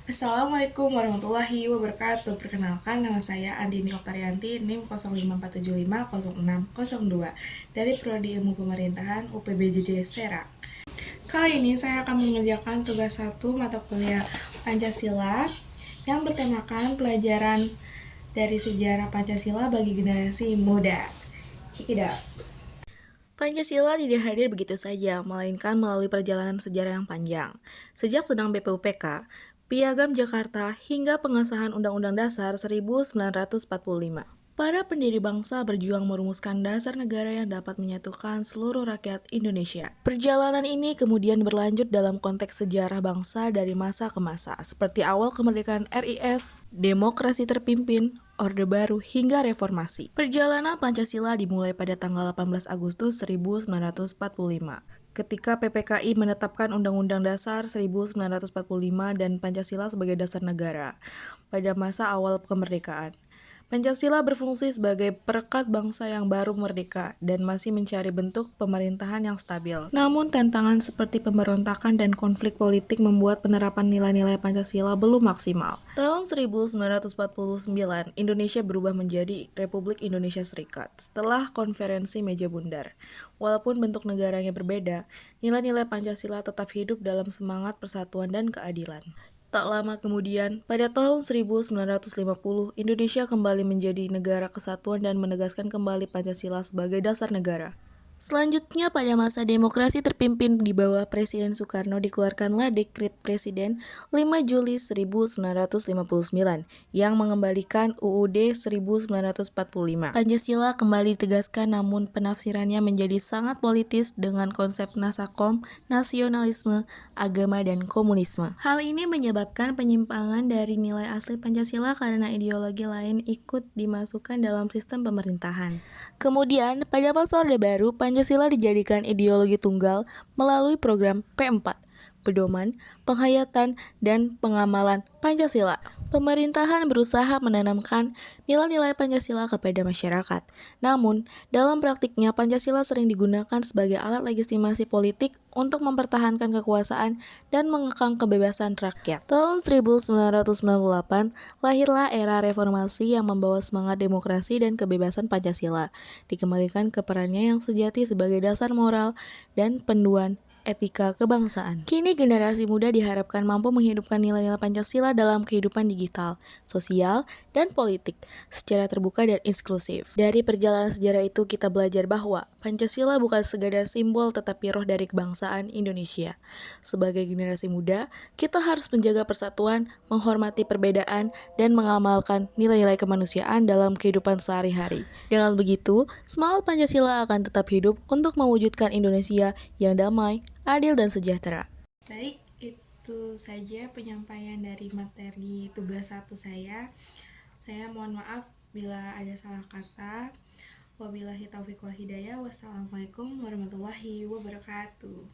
Assalamualaikum warahmatullahi wabarakatuh. Perkenalkan, nama saya Andini Oktarianti, NIM 0547506002 dari Prodi Ilmu Pemerintahan UPBJJ Serang. Kali ini saya akan mengerjakan tugas 1 mata kuliah Pancasila yang bertemakan pelajaran dari sejarah Pancasila bagi generasi muda. Cekidot. Pancasila tidak hadir begitu saja, melainkan melalui perjalanan sejarah yang panjang. Sejak sedang BPUPK, Piagam Jakarta hingga pengesahan Undang-Undang Dasar 1945. Para pendiri bangsa berjuang merumuskan dasar negara yang dapat menyatukan seluruh rakyat Indonesia. Perjalanan ini kemudian berlanjut dalam konteks sejarah bangsa dari masa ke masa, seperti awal kemerdekaan RIS, demokrasi terpimpin, Orde Baru, hingga reformasi. Perjalanan Pancasila dimulai pada tanggal 18 Agustus 1945, ketika PPKI menetapkan Undang-Undang Dasar 1945 dan Pancasila sebagai dasar negara pada masa awal kemerdekaan. Pancasila berfungsi sebagai perekat bangsa yang baru merdeka dan masih mencari bentuk pemerintahan yang stabil. Namun tantangan seperti pemberontakan dan konflik politik membuat penerapan nilai-nilai Pancasila belum maksimal. Tahun 1949, Indonesia berubah menjadi Republik Indonesia Serikat setelah konferensi meja bundar. Walaupun bentuk negaranya berbeda, nilai-nilai Pancasila tetap hidup dalam semangat persatuan dan keadilan. Tak lama kemudian, pada tahun 1950, Indonesia kembali menjadi negara kesatuan dan menegaskan kembali Pancasila sebagai dasar negara. Selanjutnya, pada masa demokrasi terpimpin di bawah Presiden Soekarno dikeluarkanlah Dekret Presiden 5 Juli 1959 yang mengembalikan UUD 1945. Pancasila kembali ditegaskan, namun penafsirannya menjadi sangat politis dengan konsep nasakom, nasionalisme, agama, dan komunisme. Hal ini menyebabkan penyimpangan dari nilai asli Pancasila karena ideologi lain ikut dimasukkan dalam sistem pemerintahan. Kemudian, pada masa Orde Baru, Pancasila dijadikan ideologi tunggal melalui program P4, Pedoman, Penghayatan, dan Pengamalan Pancasila. Pemerintahan berusaha menanamkan nilai-nilai Pancasila kepada masyarakat. Namun, dalam praktiknya Pancasila sering digunakan sebagai alat legitimasi politik untuk mempertahankan kekuasaan dan mengekang kebebasan rakyat. Tahun 1998, lahirlah era reformasi yang membawa semangat demokrasi dan kebebasan Pancasila, dikembalikan ke perannya yang sejati sebagai dasar moral dan panduan etika kebangsaan. Kini generasi muda diharapkan mampu menghidupkan nilai-nilai Pancasila dalam kehidupan digital, sosial, dan politik secara terbuka dan inklusif. Dari perjalanan sejarah itu kita belajar bahwa Pancasila bukan sekadar simbol tetapi roh dari kebangsaan Indonesia. Sebagai generasi muda, kita harus menjaga persatuan, menghormati perbedaan, dan mengamalkan nilai-nilai kemanusiaan dalam kehidupan sehari-hari. Dengan begitu, semangat Pancasila akan tetap hidup untuk mewujudkan Indonesia yang damai, adil, dan sejahtera. Baik, itu saja penyampaian dari materi tugas 1 saya. Saya mohon maaf bila ada salah kata. Wabillahi taufiq wal hidayah. Wassalamualaikum warahmatullahi wabarakatuh.